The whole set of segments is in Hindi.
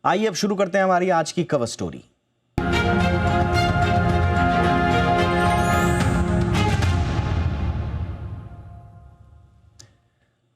आइए अब शुरू करते हैं हमारी आज की कवर स्टोरी।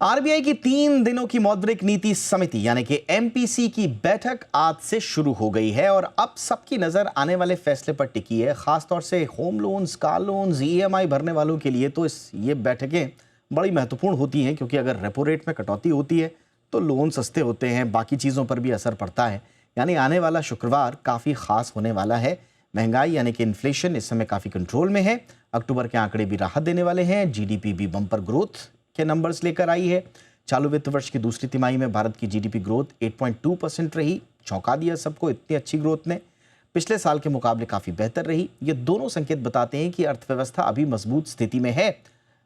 आरबीआई की 3 दिनों की मौद्रिक नीति समिति यानी कि एमपीसी की बैठक आज से शुरू हो गई है और अब सबकी नजर आने वाले फैसले पर टिकी है। खासतौर से home loans, car loans, EMI भरने वालों के लिए तो ये बैठकें बड़ी महत्वपूर्ण होती हैं, क्योंकि अगर रेपो रेट में कटौती होती है तो लोन सस्ते होते हैं, बाकी चीज़ों पर भी असर पड़ता है। यानी आने वाला शुक्रवार काफ़ी खास होने वाला है। महंगाई यानी कि इन्फ्लेशन इस समय काफ़ी कंट्रोल में है। अक्टूबर के आंकड़े भी राहत देने वाले हैं। जीडीपी भी बम्पर ग्रोथ के नंबर्स लेकर आई है। चालू वित्त वर्ष की दूसरी तिमाही में भारत की जीडीपी ग्रोथ 8.2% रही। चौंका दिया सबको, इतनी अच्छी ग्रोथ ने पिछले साल के मुकाबले काफ़ी बेहतर रही। ये दोनों संकेत बताते हैं कि अर्थव्यवस्था अभी मजबूत स्थिति में है।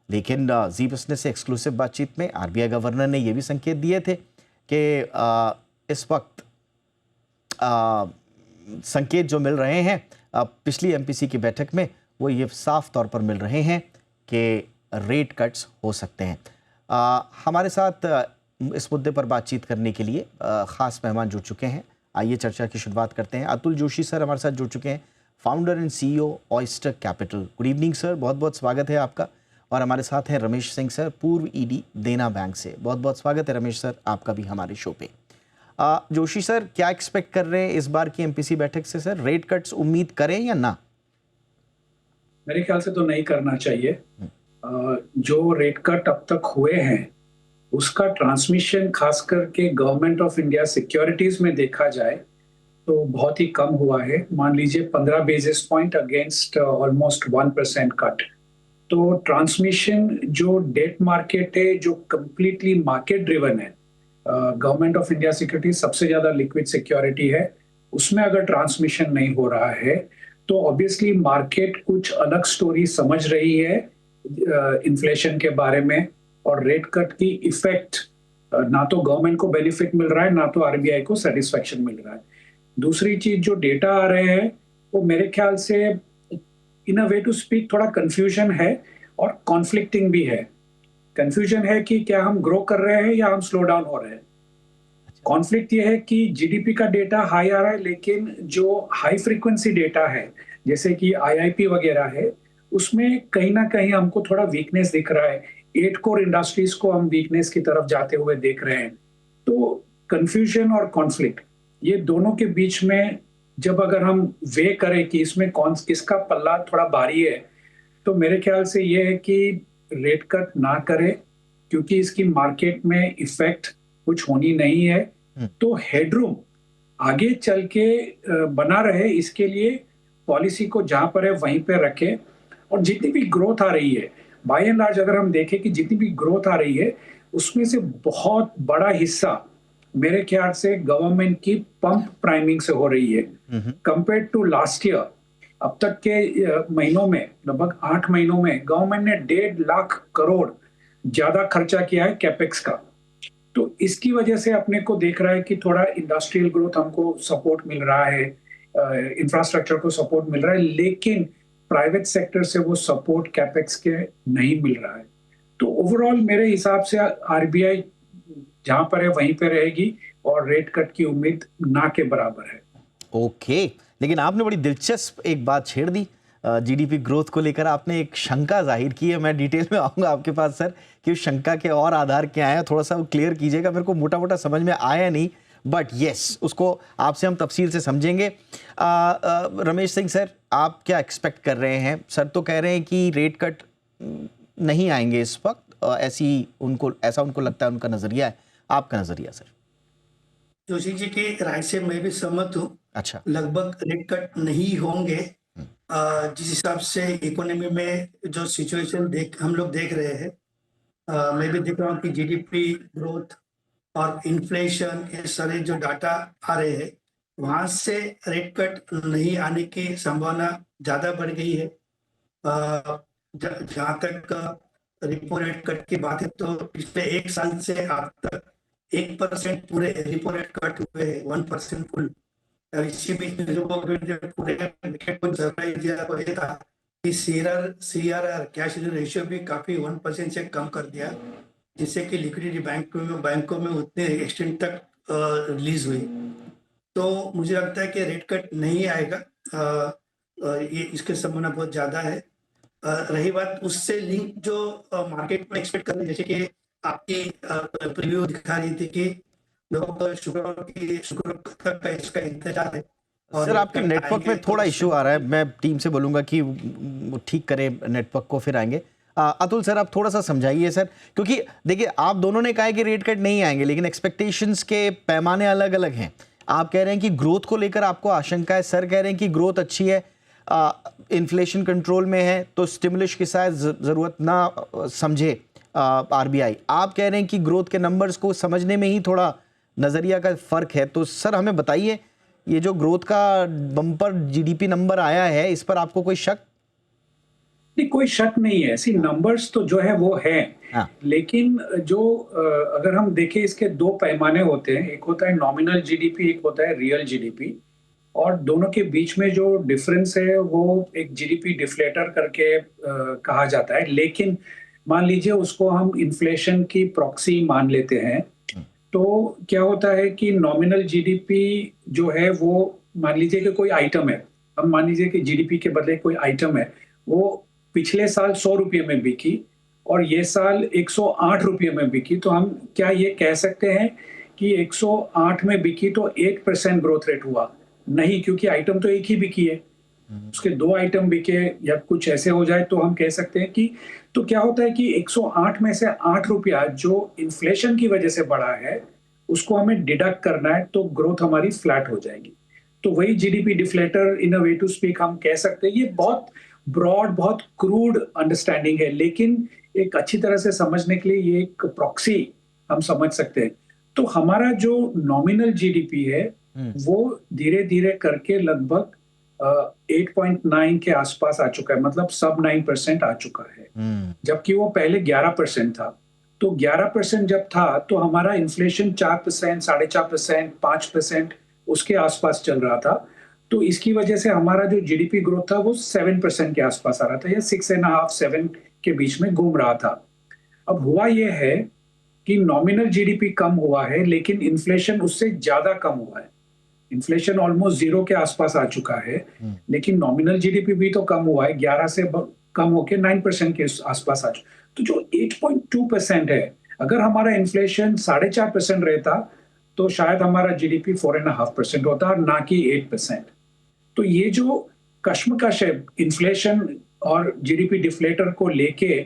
लेकिन जी बिजनेस से एक्सक्लूसिव बातचीत में आरबीआई गवर्नर ने यह भी संकेत दिए थे कि इस वक्त संकेत जो मिल रहे हैं पिछली एमपीसी की बैठक में, वो ये साफ तौर पर मिल रहे हैं कि रेट कट्स हो सकते हैं। हमारे साथ इस मुद्दे पर बातचीत करने के लिए ख़ास मेहमान जुड़ चुके हैं। आइए चर्चा की शुरुआत करते हैं। अतुल जोशी सर हमारे साथ जुड़ चुके हैं, founder and CEO oyster capital. Good evening sir, बहुत बहुत स्वागत है आपका। और हमारे साथ हैं रमेश सिंह सर, पूर्व ईडी देना बैंक से। बहुत बहुत स्वागत है रमेश सर आपका भी हमारे शो पे। जोशी सर, क्या एक्सपेक्ट कर रहे हैं इस बार की एमपीसी बैठक से सर? रेट कट्स उम्मीद करें या ना? मेरे ख्याल से तो नहीं करना चाहिए। जो रेट कट अब तक हुए हैं उसका ट्रांसमिशन खास करके गवर्नमेंट ऑफ इंडिया सिक्योरिटीज में देखा जाए तो बहुत ही कम हुआ है। मान लीजिए 15 basis point against almost 1% cut. तो ट्रांसमिशन जो डेट मार्केट है, जो कंप्लीटली मार्केट ड्रिवन है, गवर्नमेंट ऑफ इंडिया सिक्योरिटी सबसे ज्यादा लिक्विड सिक्योरिटी है, उसमें अगर ट्रांसमिशन नहीं हो रहा है तो ऑब्वियसली मार्केट कुछ अलग स्टोरी समझ रही है इन्फ्लेशन के बारे में। और रेट कट की इफेक्ट ना तो गवर्नमेंट को बेनिफिट मिल रहा है, ना तो आरबीआई को सेटिस्फेक्शन मिल रहा है। दूसरी चीज, जो डेटा आ रहे हैं वो मेरे ख्याल से इन अ वे टू स्पीक थोड़ा कंफ्यूजन है और कॉन्फ्लिक्टिंग भी है। कंफ्यूजन है कि क्या हम ग्रो कर रहे हैं या हम स्लो डाउन हो रहे हैं। कॉन्फ्लिक्ट ये है कि जीडीपी का डेटा हाई आ रहा है, लेकिन जो हाई फ्रीक्वेंसी डेटा है जैसे कि आईआईपी वगैरह है, उसमें कहीं ना कहीं हमको थोड़ा वीकनेस दिख रहा है। 8 कोर इंडस्ट्रीज को हम वीकनेस की तरफ जाते हुए देख रहे हैं। तो कंफ्यूजन और कॉन्फ्लिक्ट, ये दोनों के बीच में जब अगर हम वे करें कि इसमें कौन किसका पल्ला थोड़ा भारी है, तो मेरे ख्याल से ये है कि रेट कट ना करें, क्योंकि इसकी मार्केट में इफेक्ट कुछ होनी नहीं है। तो हेडरूम आगे चल के बना रहे, इसके लिए पॉलिसी को जहां पर है वहीं पे रखे। और जितनी भी ग्रोथ आ रही है, बाय एंड लार्ज अगर हम देखें कि जितनी भी ग्रोथ आ रही है उसमें से बहुत बड़ा हिस्सा मेरे ख्याल से गवर्नमेंट की पंप प्राइमिंग से हो रही है कंपेयर टू लास्ट ईयर। अब तक के महीनों में, लगभग 8 महीनों में गवर्नमेंट ने 1.5 लाख करोड़ ज्यादा खर्चा किया है कैपेक्स का। तो इसकी वजह से अपने को देख रहा है कि थोड़ा इंडस्ट्रियल ग्रोथ हमको सपोर्ट मिल रहा है, इंफ्रास्ट्रक्चर को सपोर्ट मिल रहा है, लेकिन प्राइवेट सेक्टर से वो सपोर्ट कैपेक्स के नहीं मिल रहा है। तो ओवरऑल मेरे हिसाब से आरबीआई जहां पर है वहीं पे रहेगी और रेट कट की उम्मीद ना के बराबर है। ओके, लेकिन आपने बड़ी दिलचस्प एक बात छेड़ दी। जीडीपी ग्रोथ को लेकर आपने एक शंका जाहिर की है। मैं डिटेल में आऊंगा आपके पास सर कि उस शंका के और आधार क्या है, थोड़ा सा क्लियर कीजिएगा। मेरे को मोटा मोटा समझ में आया नहीं, बट यस, उसको आपसे हम तफसील से समझेंगे। रमेश सिंह सर, आप क्या एक्सपेक्ट कर रहे हैं? सर तो कह रहे हैं कि रेट कट नहीं आएंगे इस वक्त, ऐसा उनको लगता है, उनका नजरिया है। आपका नजरिया सर? जोशी जी की राय से मैं भी सहमत हूँ। अच्छा, लगभग रेट कट नहीं होंगे। जिस हिसाब से इकोनॉमी में जो सिचुएशन हम लोग देख रहे हैं, मैं भी देख रहा हूँ कि जीडीपी ग्रोथ और इन्फ्लेशन, ये सारे जो डाटा आ रहे हैं, वहां से रेट कट नहीं आने की संभावना ज्यादा बढ़ गई है। जहां तक रिपो रेट कट की बात है, तो पिछले 1 साल से अब तक 1% पूरे रिपो रेट कट हुए, 1% फुल। इसी बीच में जो पूरे मार्केट को सरप्राइज दिया वो ये था कि सीआरआर कैश रेशियो भी काफी 1% से कम कर दिया, जिससे कि लिक्विडिटी बैंकों में उतने एक्सटेंट तक रिलीज हुई। तो मुझे लगता है कि रेट कट नहीं आएगा। ये इसके संभावना बहुत ज़्यादा है। रही बात उससे लिंक जो मार्केट में एक्सपेक्ट कर रहे हैं, जैसे कि आपकी प्रीव्यू दिखा रही थी कि लोगों को शुक्र तक का इसका इंतजार है। और सर आपके कट नेटवर्क आएंगे में तो थोड़ा उससे इशू आ रहा है, मैं टीम से बोलूंगा कि वो ठीक करे नेटवर्क को, फिर आएंगे। अतुल सर आप थोड़ा सा समझाइए सर, क्योंकि देखिए आप दोनों ने कहा है कि रेट कट नहीं आएंगे, लेकिन एक्सपेक्टेशंस के पैमाने अलग अलग हैं। आप कह रहे हैं कि ग्रोथ को लेकर आपको आशंका है, सर कह रहे हैं कि ग्रोथ अच्छी है, इन्फ्लेशन कंट्रोल में है, तो स्टिमुलस की शायद ज़रूरत ना समझे आरबीआई। आप कह रहे हैं कि ग्रोथ के नंबर्स को समझने में ही थोड़ा नज़रिया का फ़र्क है। तो सर हमें बताइए, ये जो ग्रोथ का बम्पर जीडीपी नंबर आया है, इस पर आपको कोई शक? नहीं, कोई शक नहीं है। ऐसी नंबर्स तो जो है वो है, हाँ। लेकिन जो अगर हम देखें, इसके दो पैमाने होते हैं। एक होता है नॉमिनल जीडीपी, एक होता है रियल जीडीपी, और दोनों के बीच में जो डिफरेंस है वो एक जीडीपी डिफ्लेटर करके कहा जाता है। लेकिन मान लीजिए उसको हम इन्फ्लेशन की प्रॉक्सी मान लेते हैं, तो क्या होता है कि नॉमिनल जीडीपी जो है वो, मान लीजिए कि कोई आइटम है, हम मान लीजिए कि जीडीपी के बदले कोई आइटम है, वो पिछले साल 100 रुपये में बिकी और ये साल 108 रुपये में बिकी, तो हम क्या ये कह सकते हैं कि 108 में बिकी तो 8% ग्रोथ रेट हुआ? नहीं, क्योंकि आइटम तो एक ही बिकी है। उसके दो आइटम बिके या कुछ ऐसे हो जाए तो हम कह सकते हैं कि, तो क्या होता है कि 108 में से 8 रुपया जो इन्फ्लेशन की वजह से बढ़ा है, उसको हमें डिडक्ट करना है, तो ग्रोथ हमारी फ्लैट हो जाएगी। तो वही GDP deflator in a way to speak हम कह सकते हैं। ये बहुत ब्रॉड, बहुत क्रूड अंडरस्टैंडिंग है, लेकिन एक अच्छी तरह से समझने के लिए ये एक प्रॉक्सी हम समझ सकते हैं। तो हमारा जो नॉमिनल जीडीपी है वो धीरे धीरे करके लगभग 8.9 के आसपास आ चुका है, मतलब सब 9% आ चुका है, जबकि वो पहले 11% था। तो 11% जब था तो हमारा इन्फ्लेशन 4%, 4.5%, 5% उसके आसपास चल रहा था। तो इसकी वजह से हमारा जो जीडीपी ग्रोथ था वो 7% के आसपास आ रहा था, या 6.5 7 के बीच में घूम रहा था। अब हुआ ये है कि नॉमिनल जीडीपी कम हुआ है, लेकिन इन्फ्लेशन उससे ज्यादा कम हुआ है। इन्फ्लेशन ऑलमोस्ट 0 के आसपास आ चुका है, लेकिन नॉमिनल जीडीपी भी तो कम हुआ है, 11 से कम होके 9% के आसपास आ चुका। तो जो 8.2% है, अगर हमारा इन्फ्लेशन 4.5% रहता तो शायद हमारा जीडीपी 4.5% होता, ना कि 8%। तो ये जो कश्मकश है इन्फ्लेशन और जीडीपी डिफ्लेटर को लेके,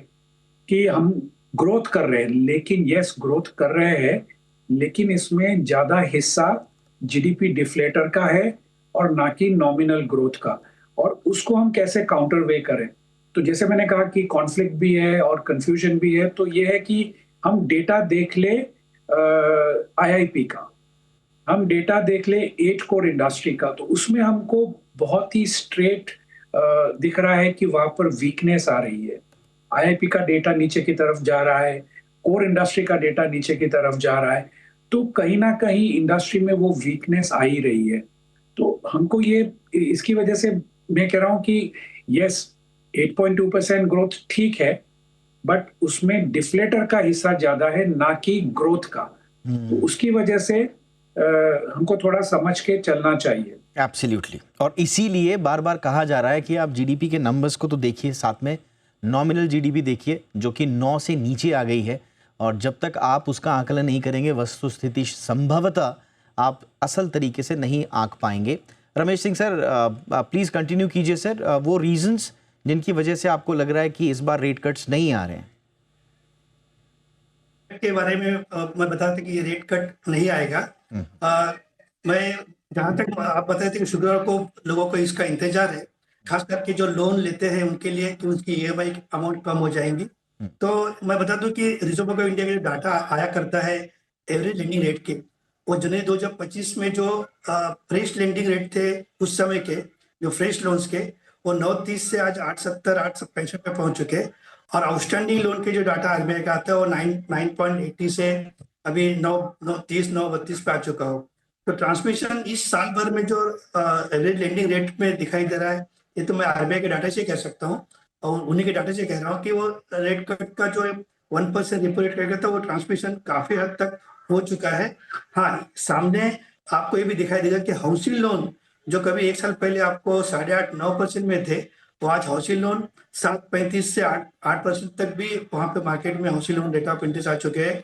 कि हम ग्रोथ कर रहे हैं, लेकिन यस ग्रोथ कर रहे हैं, लेकिन इसमें ज्यादा हिस्सा जीडीपी डिफ्लेटर का है और ना कि नॉमिनल ग्रोथ का। और उसको हम कैसे काउंटर वे करें? तो जैसे मैंने कहा कि कॉन्फ्लिक्ट भी है और कंफ्यूजन भी है, तो ये है कि हम डेटा देख ले आईआईपी का, हम डेटा देख ले 8 कोर इंडस्ट्री का, तो उसमें हमको बहुत ही स्ट्रेट दिख रहा है कि वहां पर वीकनेस आ रही है। आईआईपी का डेटा नीचे की तरफ जा रहा है, कोर इंडस्ट्री का डेटा नीचे की तरफ जा रहा है, तो कहीं ना कहीं इंडस्ट्री में वो वीकनेस आ ही रही है। तो हमको ये, इसकी वजह से मैं कह रहा हूं कि यस 8.2% ग्रोथ ठीक है, बट उसमें डिफ्लेटर का हिस्सा ज्यादा है ना कि ग्रोथ का। तो उसकी वजह से हमको थोड़ा समझ के चलना चाहिए। एब्सोल्युटली, और इसीलिए बार बार कहा जा रहा है कि आप जीडीपी के नंबर्स को तो देखिए, साथ में नॉमिनल जीडीपी देखिए जो कि 9 से नीचे आ गई है, और जब तक आप उसका आकलन नहीं करेंगे, वस्तुस्थिति संभवतः आप असल तरीके से नहीं आंक पाएंगे। Ramesh Singh sir, please continue कीजिए सर, वो रीजंस जिनकी वजह से आपको लग रहा है कि इस बार रेट कट्स नहीं आ रहे हैं। के बारे में मैं बताता कि ये रेट कट नहीं आएगा। मैं जहाँ तक आप बताए थे कि शुक्रवार को लोगों को इसका इंतजार है, खास करके जो लोन लेते हैं उनके लिए, कि उसकी ईएमआई अमाउंट कम हो जाएंगी। तो मैं बता दूं कि रिजर्व बैंक ऑफ इंडिया का जो डाटा आया करता है एवरेज लेंडिंग रेट के, वो जनवरी 2025 में जो फ्रेश लेंडिंग रेट थे उस समय के, जो फ्रेश लोन्स के, वो 9.30 से आज 8.70 8.65 पे पहुंच चुके हैं। और आउटस्टैंडिंग लोन के जो डाटा आरबीआई का आता है वो 9.80 से अभी 9.30 9.32 पे आ चुका हो। तो ट्रांसमिशन इस साल भर में जो एवरेज लेंडिंग रेट में दिखाई दे रहा है, ये तो मैं आरबीआई के डाटा से कह सकता हूँ, और उन्हीं के डाटा से कह रहा हूँ कि वो रेट कट का जो 1% रेपो रेट रहेगा, तो वो ट्रांसमिशन काफी हद तक हो चुका है। हाँ, सामने आपको ये भी दिखाई देगा कि हाउसिंग लोन जो कभी एक साल पहले आपको 8.5-9% में थे, वो आज हाउसिंग लोन 7.35 से 8% तक भी वहां पे मार्केट में housing loan rate of interest आ चुके हैं,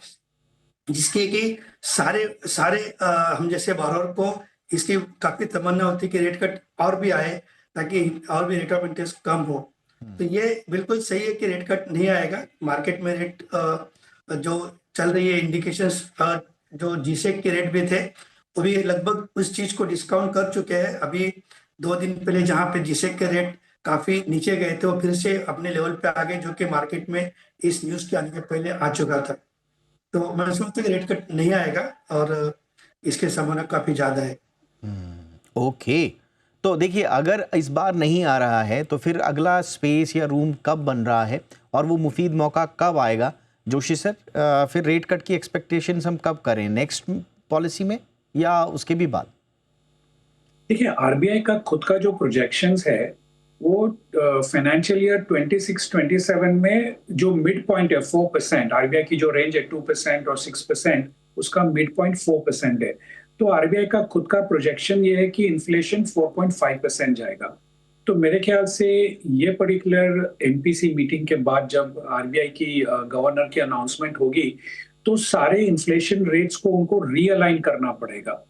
जिसके कि सारे सारे हम जैसे borrower को इसकी काफी तमन्ना होती है कि रेट कट और भी आए, ताकि और भी रेट ऑफ इंटरेस्ट कम हो। तो ये बिल्कुल सही है कि रेट कट नहीं आएगा। मार्केट में रेट जो चल रही है इंडिकेशंस, जो जीसेक के रेट भी थे, वो भी लगभग उस चीज को डिस्काउंट कर चुके हैं। अभी 2 दिन पहले जहां पे जीसेक के रेट काफी नीचे गए थे, वो फिर से अपने लेवल पे आ गए, जो कि मार्केट में इस न्यूज के आने के पहले आ चुका था। तो मैं समझता हूँ कि रेट कट नहीं आएगा और इसकी संभावना काफी ज्यादा है। ओके, तो देखिए अगर इस बार नहीं आ रहा है तो फिर अगला स्पेस या रूम कब बन रहा है और वो मुफीद मौका कब आएगा जोशी सर? फिर रेट कट की एक्सपेक्टेशंस हम कब करें, नेक्स्ट पॉलिसी में या उसके भी बाद? देखिए, आरबीआई का खुद का जो प्रोजेक्शंस है वो फाइनेंशियल ईयर 26-27 में जो मिड पॉइंट है 4%, आरबीआई की जो रेंज है 2% और 6%, उसका मिड पॉइंट 4% है। तो आरबीआई का खुद का प्रोजेक्शन ये है कि इन्फ्लेशन 4.5% जाएगा। तो मेरे ख्याल से ये पर्टिकुलर एमपीसी मीटिंग के बाद जब आरबीआई की गवर्नर की अनाउंसमेंट होगी तो सारे इन्फ्लेशन रेट्स को उनको रीअलाइन करना पड़ेगा।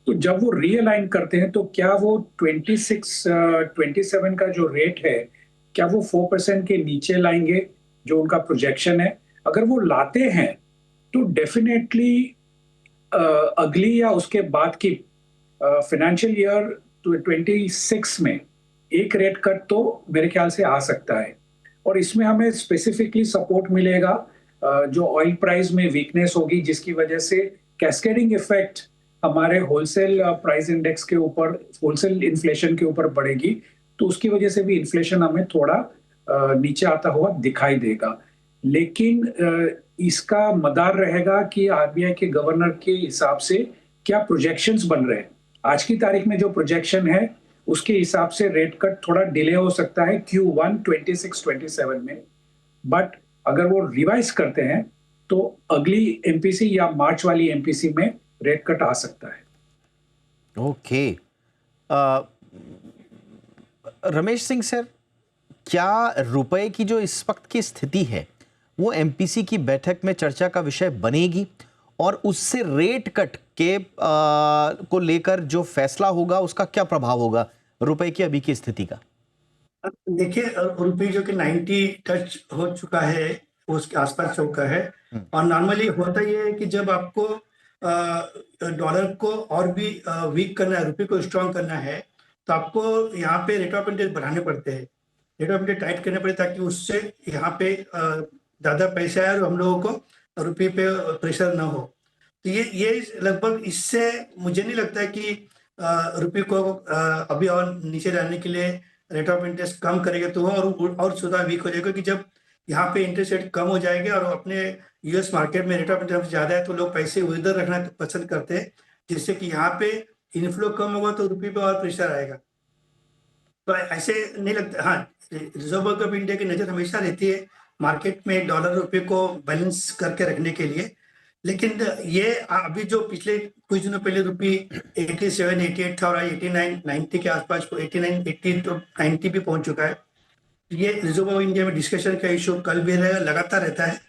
तो जब वो रीअलाइन करते हैं तो क्या वो 27 का जो रेट है, क्या वो 4% के नीचे लाएंगे जो उनका प्रोजेक्शन है? अगर वो लाते हैं तो डेफिनेटली अगली या उसके बाद की फाइनेंशियल ईयर 26 में एक रेट कट तो मेरे ख्याल से आ सकता है। और इसमें हमें स्पेसिफिकली सपोर्ट मिलेगा जो ऑयल प्राइस में वीकनेस होगी, जिसकी वजह से कैस्केडिंग इफेक्ट हमारे होलसेल प्राइस इंडेक्स के ऊपर, होलसेल इन्फ्लेशन के ऊपर बढ़ेगी। तो उसकी वजह से भी इन्फ्लेशन हमें थोड़ा नीचे आता हुआ दिखाई देगा। लेकिन इसका मदार रहेगा कि आरबीआई के गवर्नर के हिसाब से क्या प्रोजेक्शंस बन रहे हैं। आज की तारीख में जो प्रोजेक्शन है उसके हिसाब से रेट कट थोड़ा डिले हो सकता है Q1 26-27 में, बट अगर वो रिवाइज करते हैं तो अगली एमपीसी या मार्च वाली एमपीसी में रेट कट आ सकता है। ओके, रमेश सिंह सर, क्या रुपए की जो इस वक्त की स्थिति है वो एमपीसी की बैठक में चर्चा का विषय बनेगी और उससे रेट कट के को लेकर जो फैसला होगा उसका क्या प्रभाव होगा रुपए की अभी की स्थिति का? देखिए, रुपये जो कि 90 टच हो चुका है, उसके आसपास चौका है। और नॉर्मली होता ये है कि जब आपको डॉलर को और भी वीक करना है, रुपये को स्ट्रांग करना है, तो आपको यहाँ पे रेट ऑफ इंटरेस्ट बढ़ाने पड़ते हैं, रेट ऑफ इंटरेस्ट टाइट करने पड़े, ताकि उससे यहाँ पे ज़्यादा पैसे आए और हम लोगों को रुपये पे प्रेशर ना हो। तो ये लगभग, इससे मुझे नहीं लगता है कि रुपये को अभी और नीचे लाने के लिए रेट ऑफ इंटरेस्ट कम करेगा, तो और ज़्यादा वीक हो जाएगा। कि जब यहाँ पे इंटरेस्ट रेट कम हो जाएंगे और अपने यूएस मार्केट में रेट ऑफ इंटरेस्ट ज़्यादा है, तो लोग पैसे उधर रखना पसंद करते हैं, जिससे कि यहाँ पे इनफ्लो कम होगा तो रुपये पे और प्रेशर आएगा। तो ऐसे नहीं लगता। हाँ, रिजर्व बैंक ऑफ इंडिया की नज़र हमेशा रहती है मार्केट में डॉलर रुपये को बैलेंस करके रखने के लिए। लेकिन ये अभी जो पिछले कुछ दिनों पहले रुपये 87, 88 था और 89, 90 के आसपास, 89, 80 तो 90 भी पहुंच चुका है। ये रिजर्व बैंक ऑफ इंडिया में डिस्कशन का इशू कल भी रहेगा, लगातार रहता है।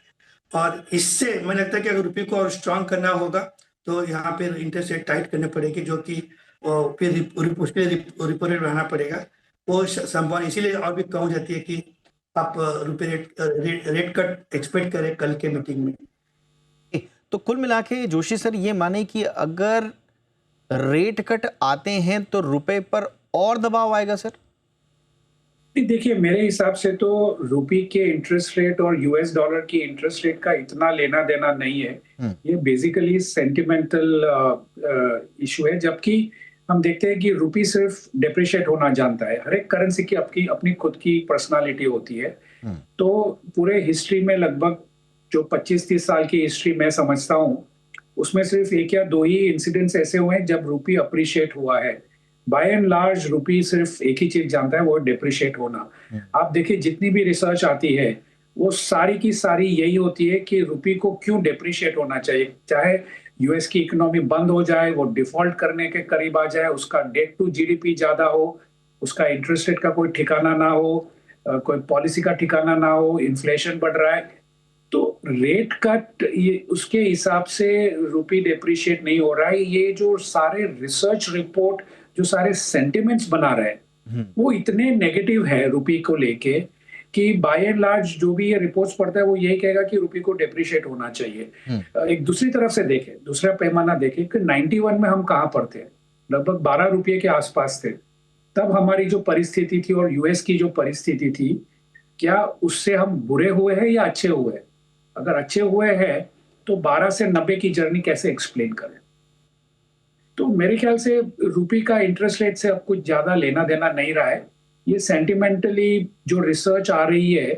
और इससे मुझे लगता है कि अगर रुपये को और स्ट्रांग करना होगा तो यहाँ पे इंटरेस्ट रेट टाइट करने पड़ेगी, जो कि फिर उसके रिपो रेट बढ़ाना पड़ेगा। वो संभावना इसीलिए और भी कम हो जाती है कि आप रुपये रेट कट एक्सपेक्ट करें कल के मीटिंग में। तो कुल मिला के जोशी सर ये माने कि अगर रेट कट आते हैं तो रुपए पर और दबाव आएगा सर? देखिए, मेरे हिसाब से तो रुपये के इंटरेस्ट रेट और यूएस डॉलर की इंटरेस्ट रेट का इतना लेना देना नहीं है। ये बेसिकली सेंटिमेंटल इशू है, जबकि हम देखते हैं कि रुपये सिर्फ डेप्रिशिएट होना जानता है। हर एक करेंसी की अपनी खुद की पर्सनालिटी होती है। तो पूरे हिस्ट्री में लगभग जो 25-30 साल की हिस्ट्री मैं समझता हूँ, उसमें सिर्फ 1 या 2 ही इंसिडेंट्स ऐसे हुए हैं जब रुपये अप्रिशिएट हुआ है। बाय एंड लार्ज रुपये सिर्फ एक ही चीज जानता है, वो डेप्रिशिएट होना। आप देखिए, जितनी भी रिसर्च आती है वो सारी की सारी यही होती है कि रुपये को क्यों डेप्रिशिएट होना चाहिए। चाहे यूएस की इकोनॉमी बंद हो जाए, वो डिफॉल्ट करने के करीब आ जाए, उसका डेट टू जीडीपी ज्यादा हो, उसका इंटरेस्ट रेट का कोई ठिकाना ना हो, कोई पॉलिसी का ठिकाना ना हो, इन्फ्लेशन बढ़ रहा है, तो रेट कट ये उसके हिसाब से रुपी डेप्रिशिएट नहीं हो रहा है। ये जो सारे रिसर्च रिपोर्ट, जो सारे सेंटिमेंट्स बना रहे हैं, वो इतने नेगेटिव है रुपी को लेके कि बाय एंड लार्ज जो भी ये रिपोर्ट्स पढ़ता है वो यही कहेगा कि रुपी को डेप्रिशिएट होना चाहिए। एक दूसरी तरफ से देखें, दूसरा पैमाना देखें कि 91 में हम कहाँ पर थे, लगभग 12 रुपये के आसपास थे। तब हमारी जो परिस्थिति थी और यूएस की जो परिस्थिति थी, क्या उससे हम बुरे हुए हैं या अच्छे हुए हैं? अगर अच्छे हुए हैं तो 12 से 90 की जर्नी कैसे एक्सप्लेन करें? तो मेरे ख्याल से रुपी का इंटरेस्ट रेट से अब कुछ ज्यादा लेना देना नहीं रहा है। ये सेंटिमेंटली जो रिसर्च आ रही है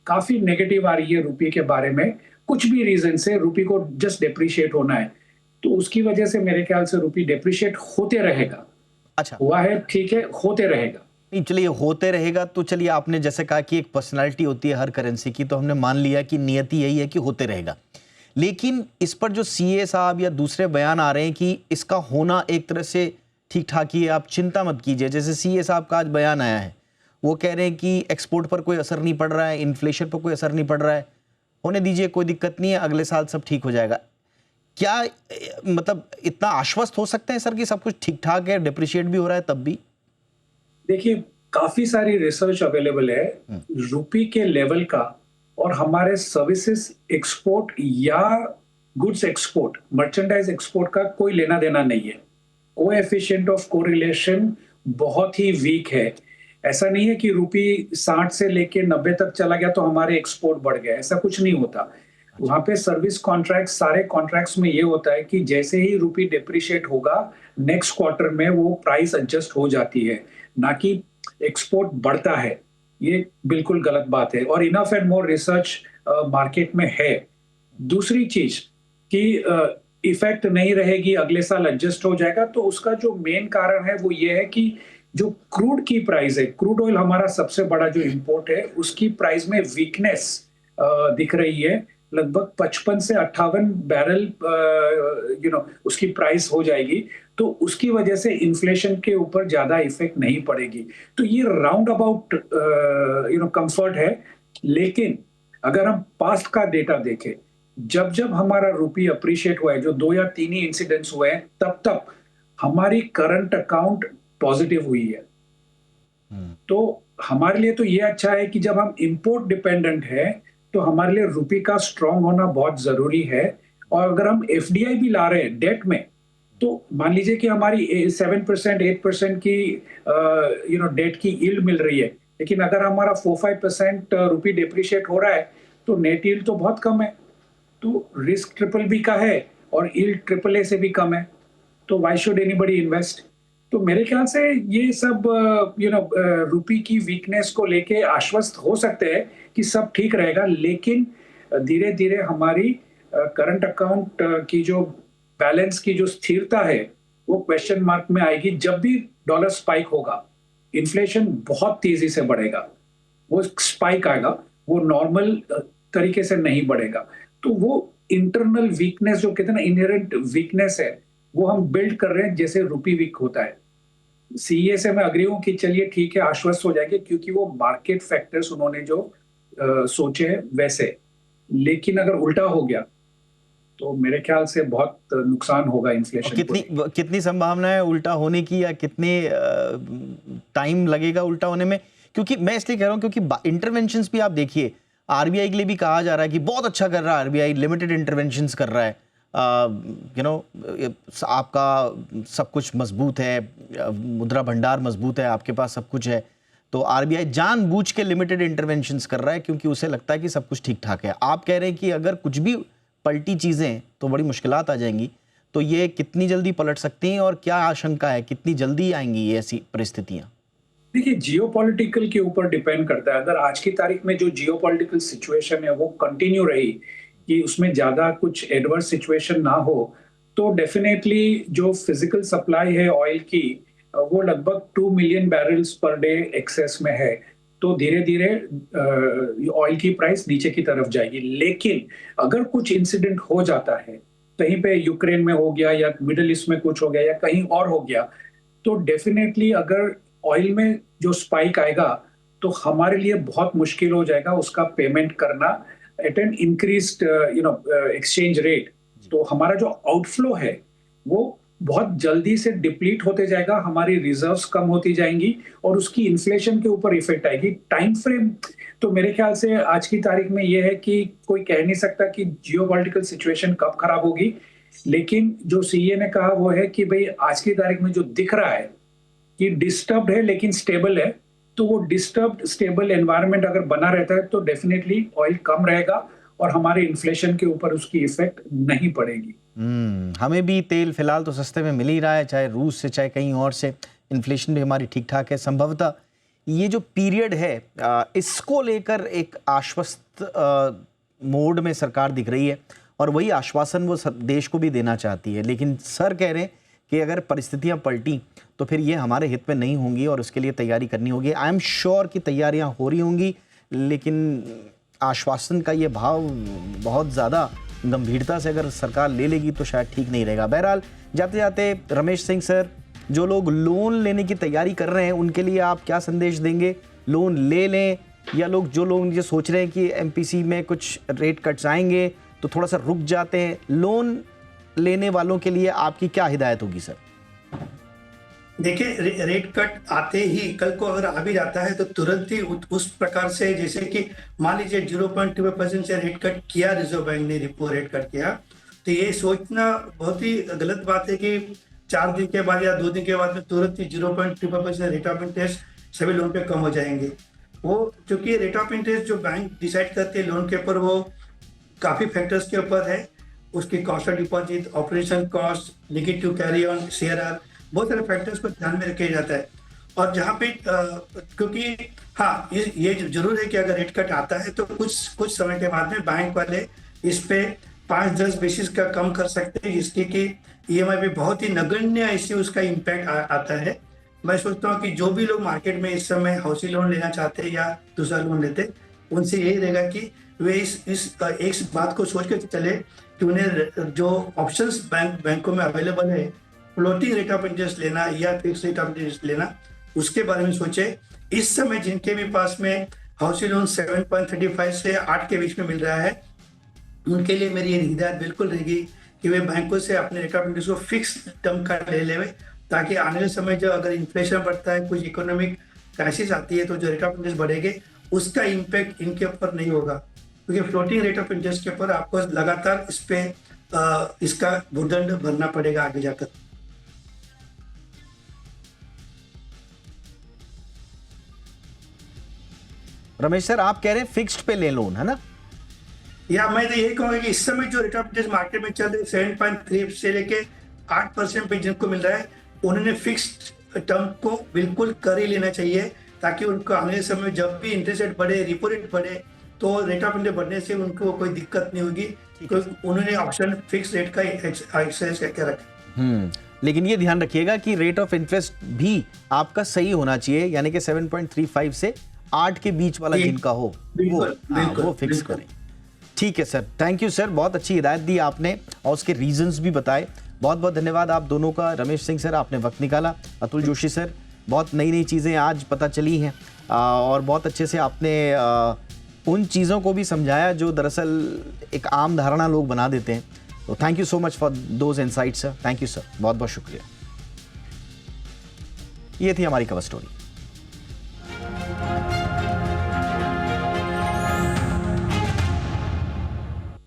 काफी नेगेटिव आ रही है रुपी के बारे में, कुछ भी रीजन से रुपी को जस्ट डेप्रिशिएट होना है, तो उसकी वजह से मेरे ख्याल से रुपी डेप्रिशिएट होते रहेगा। अच्छा, हुआ है ठीक है, होते रहेगा। नहीं चलिए होते रहेगा, तो चलिए आपने जैसे कहा कि एक पर्सनालिटी होती है हर करेंसी की, तो हमने मान लिया कि नियति यही है कि होते रहेगा। लेकिन इस पर जो सीए साहब या दूसरे बयान आ रहे हैं कि इसका होना एक तरह से ठीक ठाक ही है, आप चिंता मत कीजिए, जैसे सीए साहब का आज बयान आया है, वो कह रहे हैं कि एक्सपोर्ट पर कोई असर नहीं पड़ रहा है, इन्फ्लेशन पर कोई असर नहीं पड़ रहा है, होने दीजिए, कोई दिक्कत नहीं है, अगले साल सब ठीक हो जाएगा। क्या मतलब इतना आश्वस्त हो सकते हैं सर कि सब कुछ ठीक ठाक है, डिप्रिशिएट भी हो रहा है तब भी? देखिए, काफी सारी रिसर्च अवेलेबल है रुपी के लेवल का, और हमारे सर्विसेज एक्सपोर्ट या गुड्स एक्सपोर्ट, मर्चेंडाइज एक्सपोर्ट का कोई लेना देना नहीं है। कोएफिशिएंट ऑफ कोरिलेशन बहुत ही वीक है। ऐसा नहीं है कि रुपी 60 से लेके 90 तक चला गया तो हमारे एक्सपोर्ट बढ़ गया, ऐसा कुछ नहीं होता। वहां पे सर्विस कॉन्ट्रैक्ट, सारे कॉन्ट्रैक्ट्स में ये होता है कि जैसे ही रुपी डेप्रिशिएट होगा, नेक्स्ट क्वार्टर में वो प्राइस एडजस्ट हो जाती है, ना कि एक्सपोर्ट बढ़ता है। ये बिल्कुल गलत बात है, और enough and more research market में है। दूसरी चीज कि इफेक्ट नहीं रहेगी, अगले साल एडजस्ट हो जाएगा, तो उसका जो मेन कारण है वो ये है कि जो क्रूड की प्राइस है, क्रूड ऑयल हमारा सबसे बड़ा जो इंपोर्ट है, उसकी प्राइस में वीकनेस दिख रही है। लगभग 55 से 58 बैरल उसकी प्राइस हो जाएगी, तो उसकी वजह से इन्फ्लेशन के ऊपर ज्यादा इफेक्ट नहीं पड़ेगी। तो ये राउंड अबाउट कंफर्ट है। लेकिन अगर हम पास्ट का डेटा देखें, जब जब हमारा रुपी अप्रिशिएट हुआ है, जो 2 या 3 ही इंसिडेंट्स हुए हैं, तब तक हमारी करंट अकाउंट पॉजिटिव हुई है। तो हमारे लिए तो ये अच्छा है कि जब हम इंपोर्ट डिपेंडेंट है, तो हमारे लिए रुपी का स्ट्रांग होना बहुत जरूरी है। और अगर हम एफडीआई भी ला रहे हैं डेट में, तो मान लीजिए कि हमारी 7% 8% की डेट की यील्ड मिल रही है, लेकिन अगर हमारा 4-5% रुपी डेप्रिशिएट हो रहा है, तो नेट यील्ड तो बहुत कम है। तो रिस्क ट्रिपल बी का है और यील्ड ट्रिपल ए से भी कम है, तो व्हाई शुड एनीबडी इन्वेस्ट? तो मेरे ख्याल से ये सब रुपी की वीकनेस को लेके आश्वस्त हो सकते हैं कि सब ठीक रहेगा, लेकिन धीरे धीरे हमारी करंट अकाउंट की जो बैलेंस की जो स्थिरता है वो क्वेश्चन मार्क में आएगी। जब भी डॉलर स्पाइक होगा, इन्फ्लेशन बहुत तेजी से बढ़ेगा, वो स्पाइक आएगा, वो नॉर्मल तरीके से नहीं बढ़ेगा। तो वो इंटरनल वीकनेस जो कहते हैं ना, इनहेरेंट वीकनेस है, वो हम बिल्ड कर रहे हैं जैसे रुपी वीक होता है। सीए से मैं अग्री हूं कि चलिए ठीक है, आश्वस्त हो जाएंगे, क्योंकि वो मार्केट फैक्टर्स उन्होंने जो सोचे हैं वैसे। लेकिन अगर उल्टा हो गया तो मेरे ख्याल से बहुत नुकसान होगा इन्फ्लेशन को। कितनी संभावना है उल्टा होने की, या कितने टाइम लगेगा उल्टा होने में? क्योंकि मैं इसलिए कह रहा हूं क्योंकि इंटरवेंशंस भी आप देखिए, आरबीआई के लिए भी कहा जा रहा है कि बहुत अच्छा कर रहा है आरबीआई, लिमिटेड इंटरवेंशंस कर रहा है, आपका सब कुछ मजबूत है, मुद्रा भंडार मजबूत है, आपके पास सब कुछ है, तो आरबीआई जानबूझ के लिमिटेड इंटरवेंशंस कर रहा है क्योंकि उसे लगता है कि सब कुछ ठीक ठाक है। आप कह रहे हैं कि अगर कुछ भी पलटी चीज़ें तो बड़ी मुश्किलात आ जाएंगी, तो ये कितनी जल्दी पलट सकती हैं और क्या आशंका है, कितनी जल्दी आएंगी ये ऐसी परिस्थितियां? देखिए, जियोपॉलिटिकल के ऊपर डिपेंड करता है। अगर आज की तारीख में जो जियोपॉलिटिकल सिचुएशन है वो कंटिन्यू रही, कि उसमें ज्यादा कुछ एडवर्स सिचुएशन ना हो, तो डेफिनेटली जो फिजिकल सप्लाई है ऑयल की, वो लगभग 2 million barrels per day excess में है। तो धीरे धीरे ऑयल की प्राइस नीचे की तरफ जाएगी। लेकिन अगर कुछ इंसिडेंट हो जाता है, कहीं पे यूक्रेन में हो गया या मिडिल ईस्ट में कुछ हो गया या कहीं और हो गया, तो डेफिनेटली अगर ऑयल में जो स्पाइक आएगा तो हमारे लिए बहुत मुश्किल हो जाएगा उसका पेमेंट करना at an increased exchange rate. तो हमारा जो आउटफ्लो है वो बहुत जल्दी से डिप्लीट होते जाएगा, हमारी रिजर्व्स कम होती जाएंगी और उसकी इन्फ्लेशन के ऊपर इफेक्ट आएगी। टाइम फ्रेम तो मेरे ख्याल से आज की तारीख में ये है कि कोई कह नहीं सकता कि जियोपॉलिटिकल सिचुएशन कब खराब होगी, लेकिन जो सीए ने कहा वो है कि भाई आज की तारीख में जो दिख रहा है कि डिस्टर्ब्ड है लेकिन स्टेबल है, तो वो डिस्टर्ब्ड स्टेबल एनवायरनमेंट अगर बना रहता है तो डेफिनेटली ऑयल कम रहेगा और हमारे इन्फ्लेशन के ऊपर उसकी इफेक्ट नहीं पड़ेगी। हमें भी तेल फिलहाल तो सस्ते में मिल ही रहा है, चाहे रूस से चाहे कहीं और से। इन्फ्लेशन भी हमारी ठीक ठाक है। संभवतः ये जो पीरियड है इसको लेकर एक आश्वस्त मोड में सरकार दिख रही है और वही आश्वासन वो देश को भी देना चाहती है। लेकिन सर कह रहे हैं कि अगर परिस्थितियां पलटी तो फिर ये हमारे हित में नहीं होंगी और उसके लिए तैयारी करनी होगी। आई एम श्योर कि तैयारियां हो रही होंगी, लेकिन आश्वासन का ये भाव बहुत ज़्यादा गंभीरता से अगर सरकार ले लेगी तो शायद ठीक नहीं रहेगा। बहरहाल जाते जाते रमेश सिंह सर, जो लोग लोन लेने की तैयारी कर रहे हैं उनके लिए आप क्या संदेश देंगे? लोन ले लें या जो लोग ये सोच रहे हैं कि एमपीसी में कुछ रेट कट्स आएंगे तो थोड़ा सा रुक जाते हैं, लोन लेने वालों के लिए आपकी क्या हिदायत होगी सर? देखिए, रेट कट आते ही कल को अगर आ भी जाता है तो तुरंत ही उस प्रकार से, जैसे कि मान लीजिए 0.25% से रेट कट किया रिजर्व बैंक ने, रिपो रेट कट किया, तो ये सोचना बहुत ही गलत बात है कि 4 दिन के बाद या 2 दिन के बाद में तुरंत ही 0.25% रेट ऑफ इंटरेस्ट सभी लोन पे कम हो जाएंगे। वो क्योंकि रेट ऑफ इंटरेस्ट जो बैंक डिसाइड करते हैं लोन के ऊपर, वो काफ़ी फैक्टर्स के ऊपर है। उसकी cost of deposit, operation cost, negative carry on, CRR, बहुत सारे फैक्टर्स को ध्यान में रखा जाता है। और जहाँ पे क्योंकि हाँ, ये जरूर है कि अगर रेट कट आता है तो कुछ समय के बाद में बैंक वाले इस पे 5-10 बेसिस का कम कर सकते हैं, जिसकी कि EMI पे बहुत ही नगण्य ऐसे उसका इम्पैक्ट आता है। मैं सोचता हूँ कि जो भी लोग मार्केट में इस समय हाउसिंग लोन लेना चाहते हैं या दूसरा लोन लेते, उनसे यही रहेगा कि वे इस बात को सोच के चले कि उन्हें जो ऑप्शंस बैंकों में अवेलेबल है, फ्लोटिंग रेट ऑफ इंटरेस्ट लेना या फिक्स रेट ऑफ इंटरेस्ट लेना, उसके बारे में सोचे। इस समय जिनके भी पास में हाउसिंग लोन 7.35 से 8 के बीच में मिल रहा है, उनके लिए मेरी ये हिदायत बिल्कुल रहेगी कि वे बैंकों से अपने रेट ऑफ इंटरेस्ट को फिक्स टर्म का ले लेवे, ताकि आने वाले समय जो अगर इन्फ्लेशन बढ़ता है, कुछ इकोनॉमिक क्राइसिस आती है, तो जो रेट ऑफ इंटरेस्ट बढ़ेंगे उसका इम्पैक्ट इनके ऊपर नहीं होगा। क्योंकि फ्लोटिंग रेट ऑफ इंटरेस्ट के ऊपर आपको लगातार इस पे इसका भुगतान भरना पड़ेगा आगे जाकर। रमेश सर, आप कह रहे हैं फिक्स्ड पे ले लोन, है ना? या मैं तो यही कहूँगा कि इस समय जो रेट ऑफ इंटरेस्ट मार्केट में चल रहे 7.3 से लेके 8% पे जिनको मिल रहा है, उन्होंने फिक्स्ड टर्म को बिल्कुल कर ही लेना चाहिए, ताकि उनको आने वाले समय जब भी इंटरेस्ट रेट बढ़े, रिपो रेट बढ़े, तो रेट ऑफ इंटरेस्ट बढ़ने से उनको कोई दिक्कत नहीं होगी, क्योंकि उन्होंने ऑप्शन फिक्स रेट का एक्सरसाइज करके रखा। लेकिन ये ध्यान रखिएगा कि रेट ऑफ इंटरेस्ट भी आपका सही होना चाहिए, यानी कि 7.35 से 8 के बीच वाला जिनका हो वो फिक्स करें। ठीक है सर, थैंक यू सर, बहुत अच्छी हिदायत दी आपने और उसके रीजंस भी बताए। बहुत बहुत धन्यवाद आप दोनों का। रमेश सिंह सर, आपने वक्त निकाला। अतुल जोशी सर, बहुत नई नई चीज़ें आज पता चली हैं और बहुत अच्छे से आपने उन चीज़ों को भी समझाया जो दरअसल एक आम धारणा लोग बना देते हैं। तो thank you so much for those insights sir. Thank you sir, बहुत बहुत शुक्रिया। ये थी हमारी कवर स्टोरी।